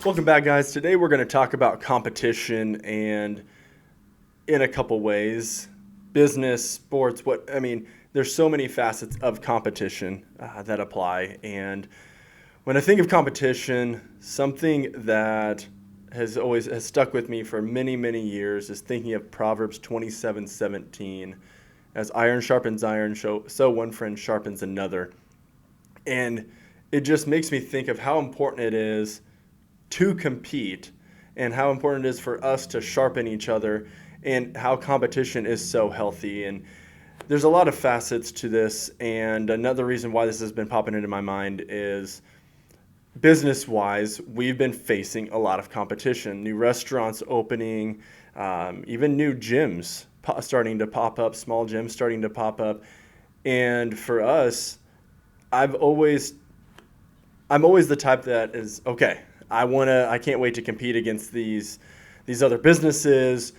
Welcome back, guys. Today we're going to talk about competition and in a couple ways, business, sports. There's so many facets of competition that apply. And when I think of competition, something that has stuck with me for many, many years is thinking of Proverbs 27:17, as iron sharpens iron, so one friend sharpens another. And it just makes me think of how important it is to compete and how important it is for us to sharpen each other and how competition is so healthy. And there's a lot of facets to this. And another reason why this has been popping into my mind is business-wise, we've been facing a lot of competition. New restaurants opening, even new gyms starting to pop up, small gyms starting to pop up. And for us, I'm always the type that is, okay, I can't wait to compete against these other businesses,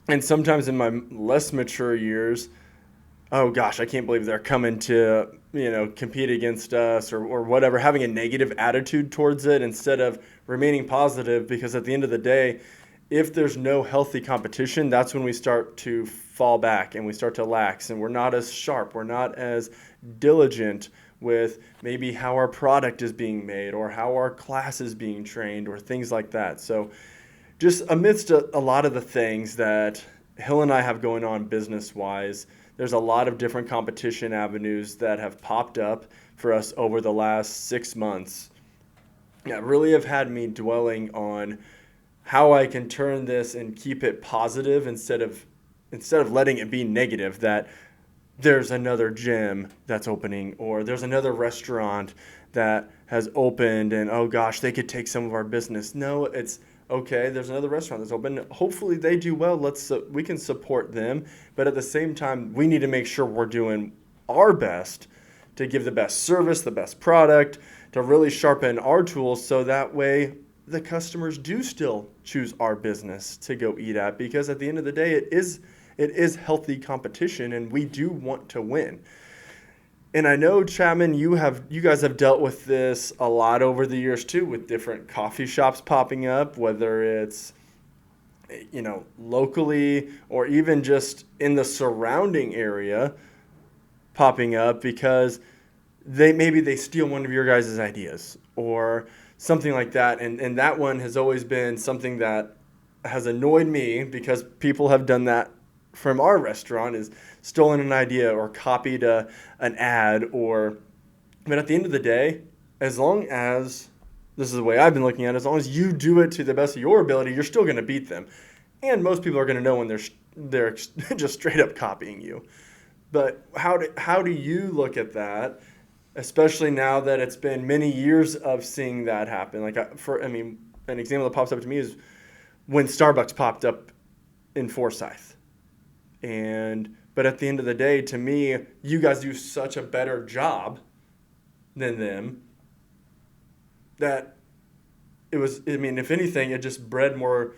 and sometimes in my less mature years, oh gosh, I can't believe they're coming to, compete against us or whatever, having a negative attitude towards it instead of remaining positive, because at the end of the day, if there's no healthy competition, that's when we start to fall back and we start to lax and we're not as sharp, we're not as diligent with maybe how our product is being made or how our class is being trained or things like that. So just amidst a lot of the things that Hill and I have going on business-wise, there's a lot of different competition avenues that have popped up for us over the last 6 months that really have had me dwelling on how I can turn this and keep it positive instead of letting it be negative, that there's another gym that's opening or there's another restaurant that has opened and, oh gosh, they could take some of our business. No, it's okay, there's another restaurant that's open. Hopefully they do well. We can support them. But at the same time, we need to make sure we're doing our best to give the best service, the best product, to really sharpen our tools so that way the customers do still choose our business to go eat at, because at the end of the day, it is healthy competition and we do want to win. And I know, Chapman, you guys have dealt with this a lot over the years too, with different coffee shops popping up, whether it's locally or even just in the surrounding area popping up because they steal one of your guys' ideas or something like that. And that one has always been something that has annoyed me because people have done that from our restaurant, is stolen an idea or copied an ad but at the end of the day, as long as, this is the way I've been looking at it, as long as you do it to the best of your ability, you're still going to beat them. And most people are going to know when they're just straight up copying you. But how do you look at that, especially now that it's been many years of seeing that happen? An example that pops up to me is when Starbucks popped up in Forsyth. But at the end of the day, to me, you guys do such a better job than them that if anything, it just bred more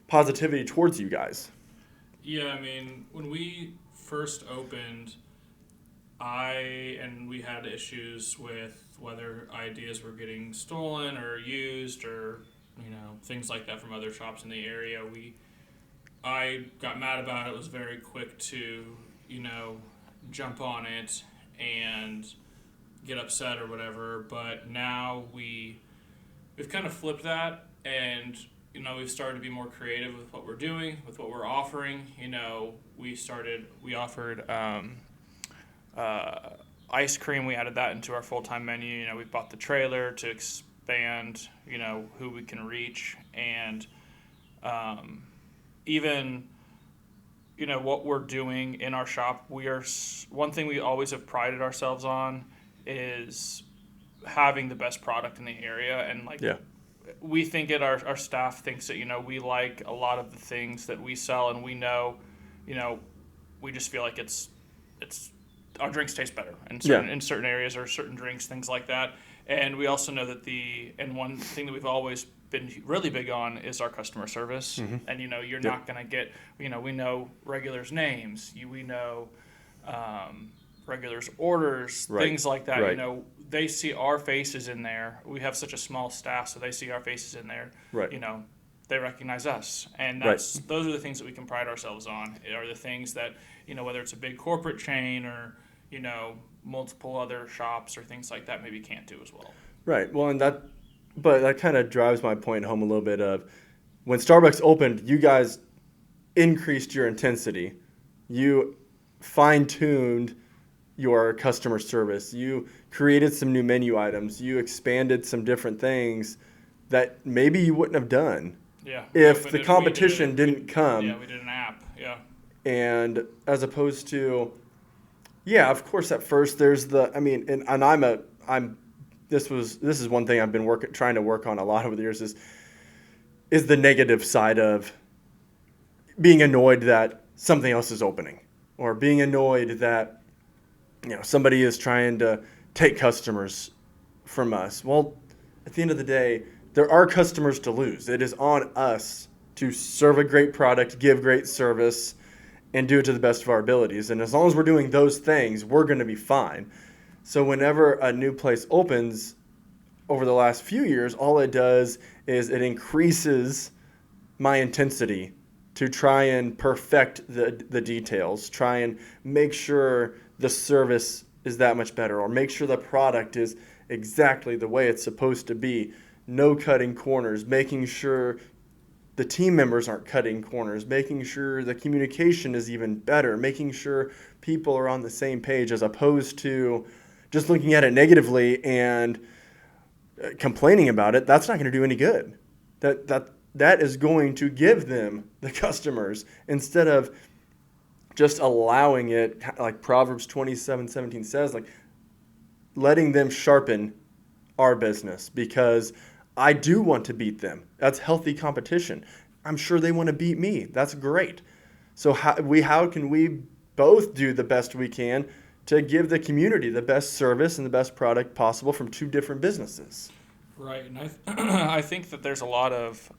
positivity towards you guys. Yeah, when we first opened, we had issues with whether ideas were getting stolen or used or, things like that from other shops in the area. I got mad about it, was very quick to, jump on it and get upset or whatever. But now we've kind of flipped that and, we've started to be more creative with what we're doing, with what we're offering. We offered ice cream. We added that into our full-time menu. We bought the trailer to expand, who we can reach. And even what we're doing in our shop, one thing we always have prided ourselves on is having the best product in the area. And we think our staff thinks that we like a lot of the things that we sell, and we know we just feel like it's our drinks taste better in certain areas or certain drinks, things like that. And we also know that one thing that we've always been really big on is our customer service. Mm-hmm. And you're not going to get, we know regulars' names, we know regulars' orders, right, things like that. Right. they see our faces in there. We have such a small staff, so they see our faces in there. Right. They recognize us, and Right. those are the things that we can pride ourselves on. Are the things that whether it's a big corporate chain or multiple other shops or things like that, maybe can't do as well. Right. Well, but that kind of drives my point home a little bit of when Starbucks opened, you guys increased your intensity. You fine-tuned your customer service. You created some new menu items. You expanded some different things that maybe you wouldn't have done if the competition didn't come. Yeah, we did an app. Yeah. And as opposed to, yeah, of course, at first there's this is one thing I've been trying to work on a lot over the years is the negative side of being annoyed that something else is opening, or being annoyed that somebody is trying to take customers from us. Well, at the end of the day, there are customers to lose. It is on us to serve a great product, give great service, and do it to the best of our abilities. And as long as we're doing those things, we're going to be fine. So whenever a new place opens over the last few years, all it does is it increases my intensity to try and perfect the details, try and make sure the service is that much better, or make sure the product is exactly the way it's supposed to be. No cutting corners, making sure the team members aren't cutting corners, making sure the communication is even better, making sure people are on the same page, as opposed to just looking at it negatively and complaining about it. That's not going to do any good. That is going to give them the customers, instead of just allowing it, like Proverbs 27:17 says, like letting them sharpen our business, because I do want to beat them. That's healthy competition. I'm sure they want to beat me. That's great. So how can we both do the best we can to give the community the best service and the best product possible from two different businesses? Right, and I think that there's a lot of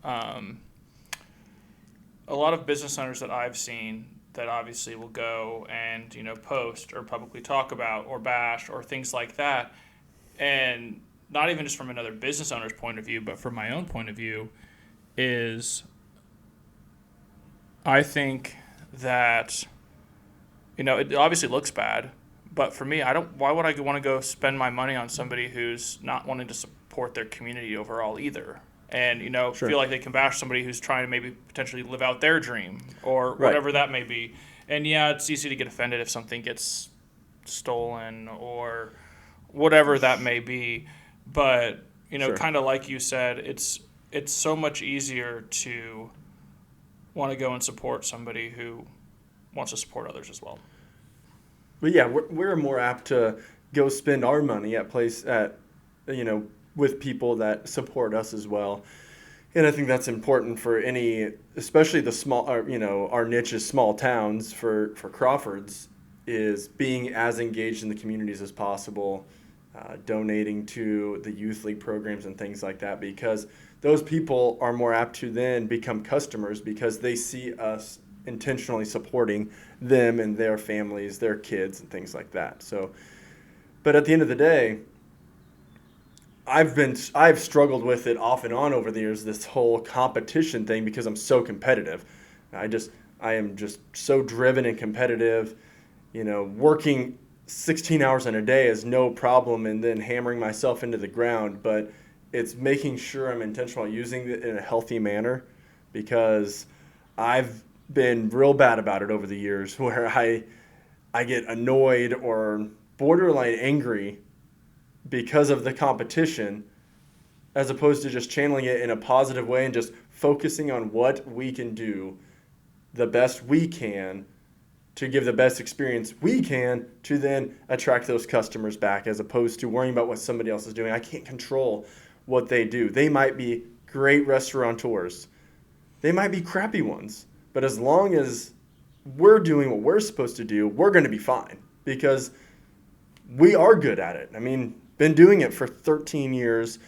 business owners that I've seen that obviously will go and post or publicly talk about or bash or things like that, and not even just from another business owner's point of view, but from my own point of view, is I think that it obviously looks bad, but for me, why would I want to go spend my money on somebody who's not wanting to support their community overall either? And Sure. feel like they can bash somebody who's trying to maybe potentially live out their dream or whatever that may be. And yeah, it's easy to get offended if something gets stolen or whatever that may be. But Sure. kind of like you said, it's so much easier to want to go and support somebody who wants to support others as well. But yeah, we're more apt to go spend our money with people that support us as well. And I think that's important for especially the small, our niche is small towns for Crawford's, is being as engaged in the communities as possible, donating to the youth league programs and things like that, because those people are more apt to then become customers because they see us intentionally supporting them and their families, their kids, and things like that. So, but at the end of the day, I've struggled with it off and on over the years, this whole competition thing, because I'm so competitive. I am just so driven and competitive. Working 16 hours in a day is no problem, and then hammering myself into the ground. But it's making sure I'm intentional using it in a healthy manner, because I've been real bad about it over the years, where I get annoyed or borderline angry because of the competition, as opposed to just channeling it in a positive way and just focusing on what we can do the best we can to give the best experience we can to then attract those customers back, as opposed to worrying about what somebody else is doing. I can't control what they do. They might be great restaurateurs. They might be crappy ones. But as long as we're doing what we're supposed to do, we're going to be fine, because we are good at it. Been doing it for 13 years,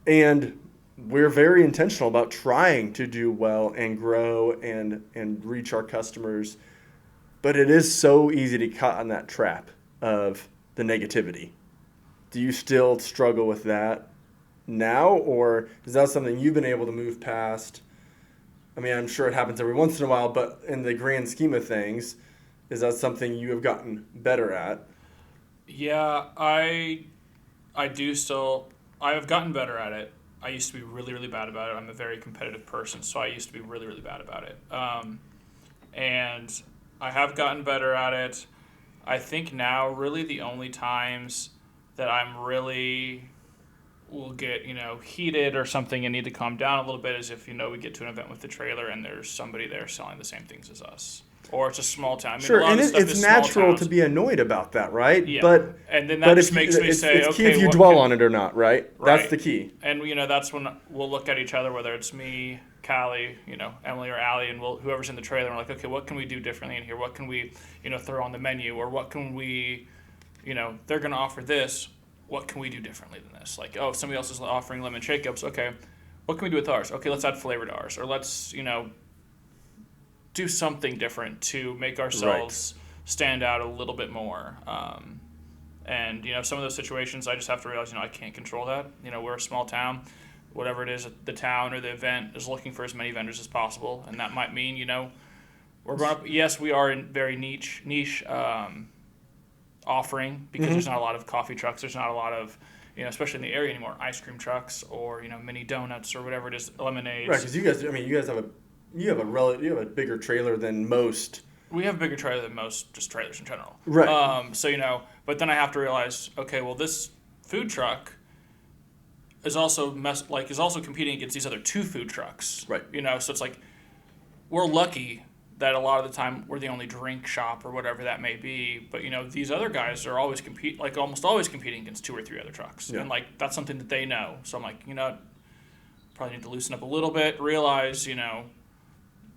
and we're very intentional about trying to do well and grow and reach our customers. But it is so easy to get caught on that trap of the negativity. Do you still struggle with that now, or is that something you've been able to move past? I mean, I'm sure it happens every once in a while, but in the grand scheme of things, is that something you have gotten better at? Yeah, I do still. I have gotten better at it. I used to be really, really bad about it. I'm a very competitive person, so I used to be really, really bad about it. And I have gotten better at it. I think now, really, the only times that I'm really will get heated or something and need to calm down a little bit is if we get to an event with the trailer and there's somebody there selling the same things as us, or it's a small town. I mean, Sure, a lot and of stuff it's is small natural to towns. be annoyed about that, right? Yeah, But and then that but just if you, makes me say, it's key okay, if you what dwell can, on it or not, right? That's right? the key. And that's when we'll look at each other, whether it's me, Callie, Emily or Allie, and whoever's in the trailer. And we're like, okay, what can we do differently in here? What can we, throw on the menu, or what can we, they're going to offer this. What can we do differently than this? Like, oh, somebody else is offering lemon shake-ups. Okay, what can we do with ours? Okay, let's add flavor to ours, or let's do something different to make ourselves stand out a little bit more. And some of those situations, I just have to realize, I can't control that. We're a small town. Whatever it is, the town or the event is looking for as many vendors as possible, and that might mean, we're going up. Yes, we are in very niche offering because there's not a lot of coffee trucks. There's not a lot of, especially in the area anymore, ice cream trucks or mini donuts or whatever it is, lemonades. Right, because you guys have you have a bigger trailer than most. We have a bigger trailer than most, just trailers in general. Right. So but then I have to realize, okay, well, this food truck is also competing against these other two food trucks. Right. So it's like we're lucky that a lot of the time we're the only drink shop or whatever that may be. But these other guys are always almost always competing against two or three other trucks, and that's something that they know. So I'm like, probably need to loosen up a little bit. Realize,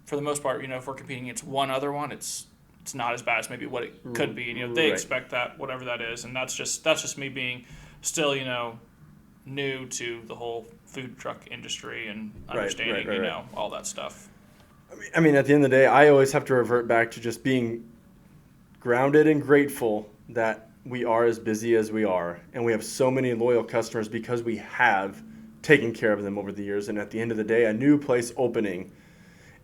for the most part, if we're competing against one other one, it's not as bad as maybe what it could be. And they expect that, whatever that is, and that's just me being still new to the whole food truck industry and understanding all that stuff. I mean, at the end of the day, I always have to revert back to just being grounded and grateful that we are as busy as we are, and we have so many loyal customers because we have taken care of them over the years. And at the end of the day, a new place opening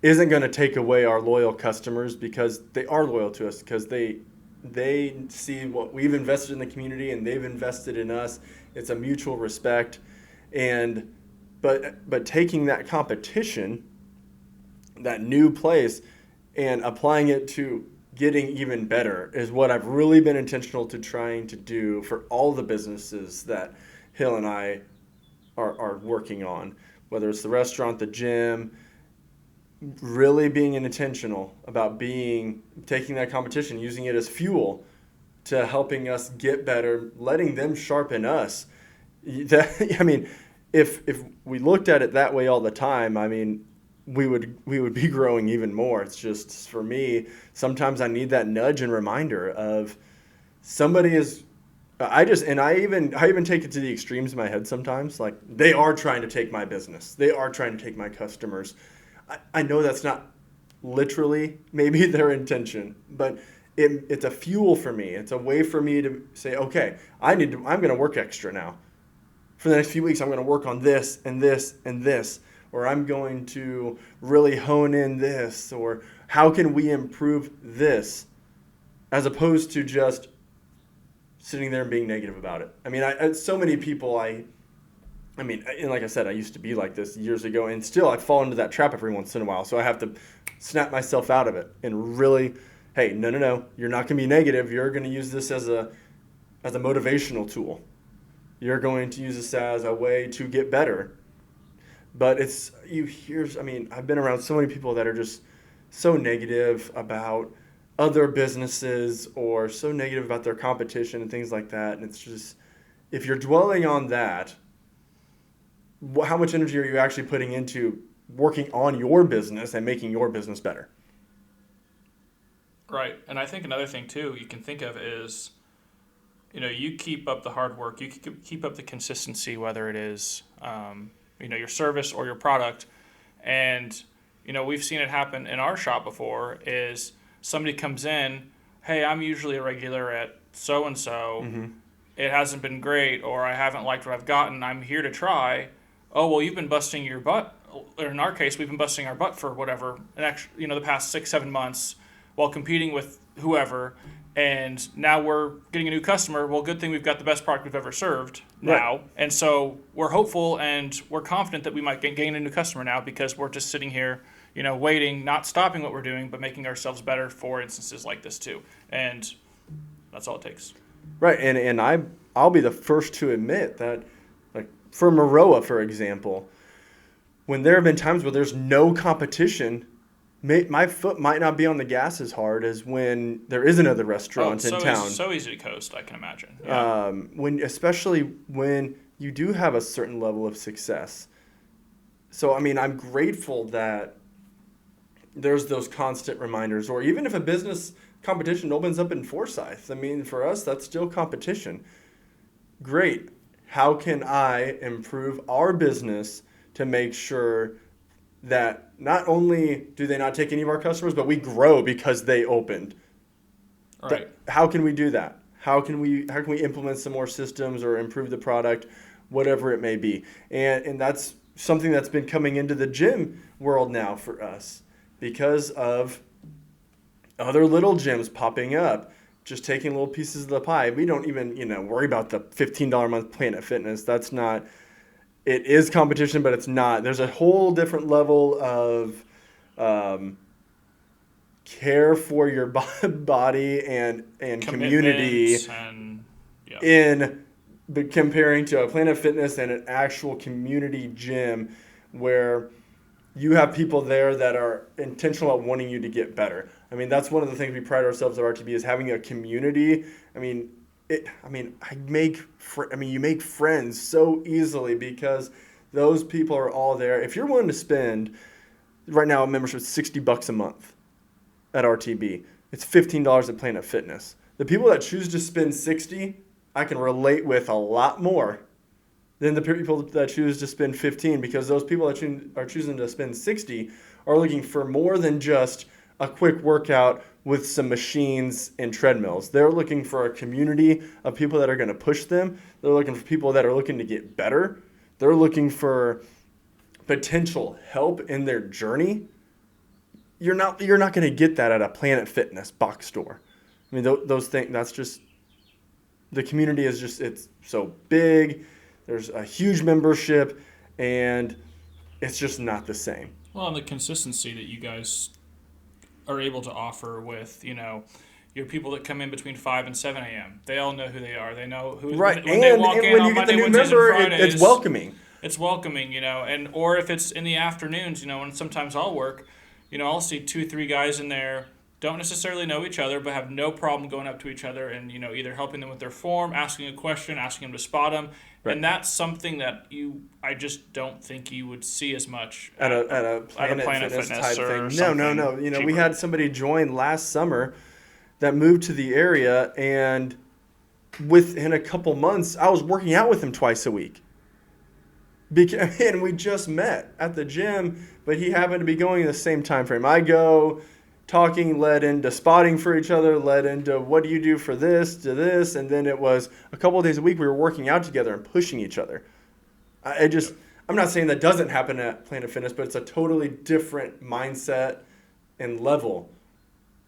isn't going to take away our loyal customers because they are loyal to us, because they see what we've invested in the community and they've invested in us. It's a mutual respect. And but taking that competition, that new place, and applying it to getting even better is what I've really been intentional to trying to do for all the businesses that Hill and I are working on, whether it's the restaurant, the gym. Really being intentional about taking that competition, using it as fuel to helping us get better, letting them sharpen us. I mean, if we looked at it that way all the time, I mean, we would be growing even more. It's just, for me, sometimes I need that nudge and reminder of somebody is. I even take it to the extremes in my head sometimes. Like, they are trying to take my business. They are trying to take my customers. I know that's not literally maybe their intention, but it's a fuel for me. It's a way for me to say, okay, I'm going to work extra now. For the next few weeks, I'm going to work on this and this and this, or I'm going to really hone in this, or how can we improve this, as opposed to just sitting there and being negative about it. I mean, so many people I mean, and like I said, I used to be like this years ago, and still I fall into that trap every once in a while. So I have to snap myself out of it and really, hey, no, you're not going to be negative. You're going to use this as a motivational tool. You're going to use this as a way to get better. But I've been around so many people that are just so negative about other businesses or so negative about their competition and things like that. And it's just, if you're dwelling on that, how much energy are you actually putting into working on your business and making your business better? Right. And I think another thing, too, you can think of is, you keep up the hard work, you keep up the consistency, whether it is, your service or your product. And, we've seen it happen in our shop before is somebody comes in, hey, I'm usually a regular at so-and-so. it hasn't been great, or I haven't liked what I've gotten, I'm here to try. Oh, well, you've been busting your butt. Or in our case, we've been busting our butt for whatever, the past 6, 7 months while competing with whoever. And now we're getting a new customer. Well, good thing we've got the best product we've ever served now. Right. And so we're hopeful and we're confident that we might gain a new customer now because we're just sitting here, waiting, not stopping what we're doing, but making ourselves better for instances like this too. And that's all it takes. Right. And I'll be the first to admit that, like, for Maroa, for example, when there have been times where there's no competition, my foot might not be on the gas as hard as when there is another restaurant in town. It's so easy to coast, I can imagine. Yeah. Especially when you do have a certain level of success. So, I mean, I'm grateful that there's those constant reminders. Or even if a business competition opens up in Forsyth, I mean, for us, that's still competition. Great. How can I improve our business to make sure that not only do they not take any of our customers, but we grow because they opened? Right. How can we do that? How can we implement some more systems or improve the product, whatever it may be? And that's something that's been coming into the gym world now for us because of other little gyms popping up, just taking little pieces of the pie. We don't even, worry about the $15 a month Planet Fitness. That's not. It is competition, but it's not. There's a whole different level of care for your body and community in comparing to a Planet Fitness and an actual community gym where you have people there that are intentional about wanting you to get better. I mean, that's one of the things we pride ourselves at RTB is having a community. You make friends so easily because those people are all there. If you're willing to spend, right now, a membership is $60 a month at RTB. It's $15 at Planet Fitness. The people that choose to spend $60, I can relate with a lot more than the people that choose to spend $15, because those people that are choosing to spend $60 are looking for more than just a quick workout with some machines and treadmills. They're looking for a community of people that are going to push them. They're looking for people that are looking to get better. They're looking for potential help in their journey. You're not going to get that at a Planet Fitness box store. I mean, those things, that's just, the community is just, it's so big. There's a huge membership, and it's just not the same. Well, and the consistency that you guys are able to offer with, your people that come in between 5 and 7 a.m. They all know who they are. They know who. Right, when they walk in on Monday, Wednesdays, and Fridays, it's welcoming. It's welcoming, or if it's in the afternoons, and sometimes I'll work, I'll see 2-3 guys in there, don't necessarily know each other, but have no problem going up to each other and, either helping them with their form, asking a question, asking them to spot them. Right. And that's something that I just don't think you would see as much at a Planet Fitness type thing. No. We had somebody join last summer that moved to the area, and within a couple months, I was working out with him twice a week. And we just met at the gym, but he happened to be going in the same time frame. I go, talking led into spotting for each other, led into what do you do for this to this, and then it was a couple of days a week we were working out together and pushing each other. I'm not saying that doesn't happen at Planet Fitness, but it's a totally different mindset and level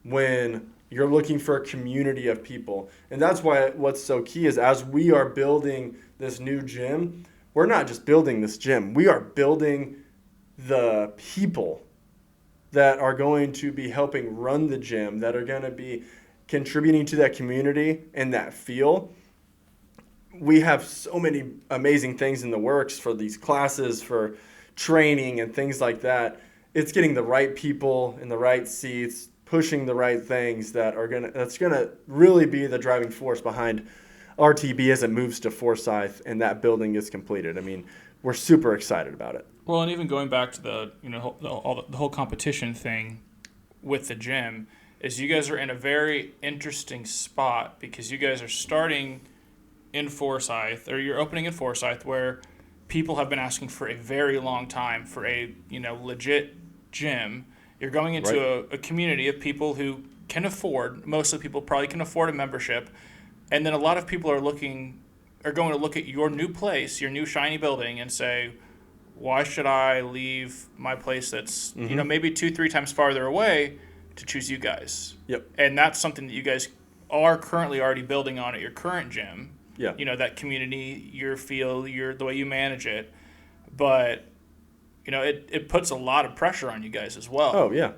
when you're looking for a community of people. And that's why what's so key is as we are building this new gym, we're not just building this gym. We are building the people that are going to be helping run the gym, that are going to be contributing to that community and that feel. We have so many amazing things in the works for these classes, for training and things like that. It's getting the right people in the right seats, pushing the right things that's gonna really be the driving force behind RTB as it moves to Forsyth and that building is completed. I mean, we're super excited about it. Well, and even going back to the whole competition thing with the gym is you guys are in a very interesting spot because you guys are starting in Forsyth, or you're opening in Forsyth, where people have been asking for a very long time for a legit gym. You're going into a community of people who can afford, most of the people probably can afford a membership, And then a lot of people are going to look at your new place, your new shiny building, and say, why should I leave my place that's maybe 2-3 times farther away to choose you guys? Yep. And that's something that you guys are currently already building on at your current gym. Yeah. That community, your feel, the way you manage it. But it puts a lot of pressure on you guys as well. Oh yeah.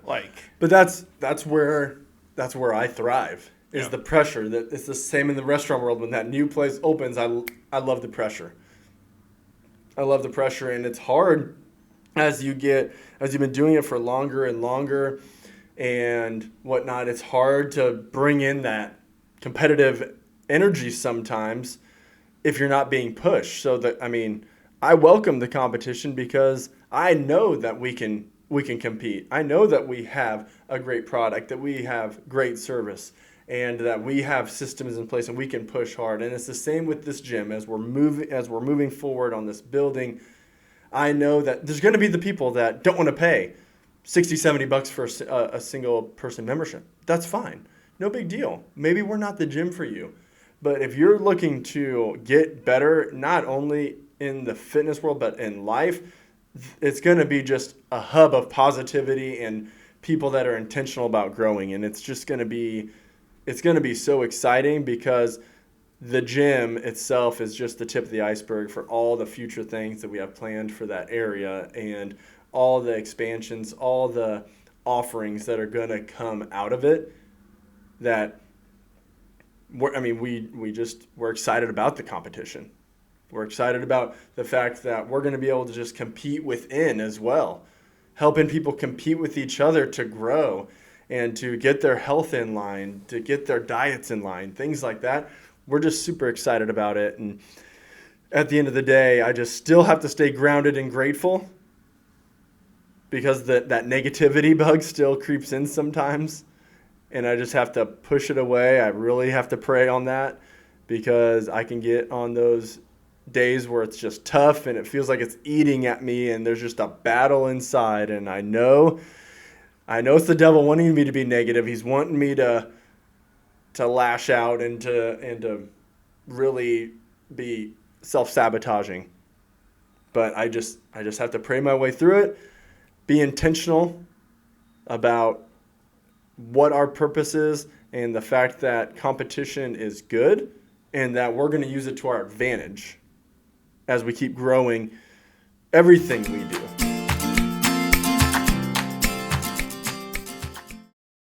But that's where I thrive. Is the pressure. That it's the same in the restaurant world. When that new place opens, I love the pressure. I love the pressure, and it's hard as you've been doing it for longer and longer and whatnot. It's hard to bring in that competitive energy sometimes if you're not being pushed. So I welcome the competition because I know that we can compete. I know that we have a great product, that we have great service, and that we have systems in place and we can push hard. And it's the same with this gym as we're moving forward on this building. I know that there's going to be the people that don't want to pay $60-$70 for a single person membership. That's fine. No big deal. Maybe we're not the gym for you. But if you're looking to get better, not only in the fitness world, but in life, it's going to be just a hub of positivity and people that are intentional about growing. And it's going to be so exciting because the gym itself is just the tip of the iceberg for all the future things that we have planned for that area and all the expansions, all the offerings that are going to come out of it. That we're excited about the competition. We're excited about the fact that we're going to be able to just compete within as well, helping people compete with each other to grow and to get their health in line, to get their diets in line, things like that. We're just super excited about it. And at the end of the day, I just still have to stay grounded and grateful because that negativity bug still creeps in sometimes. And I just have to push it away. I really have to pray on that because I can get on those days where it's just tough and it feels like it's eating at me and there's just a battle inside. And I know it's the devil wanting me to be negative. He's wanting me to lash out and to really be self-sabotaging. But I just have to pray my way through it, be intentional about what our purpose is and the fact that competition is good and that we're going to use it to our advantage as we keep growing everything we do.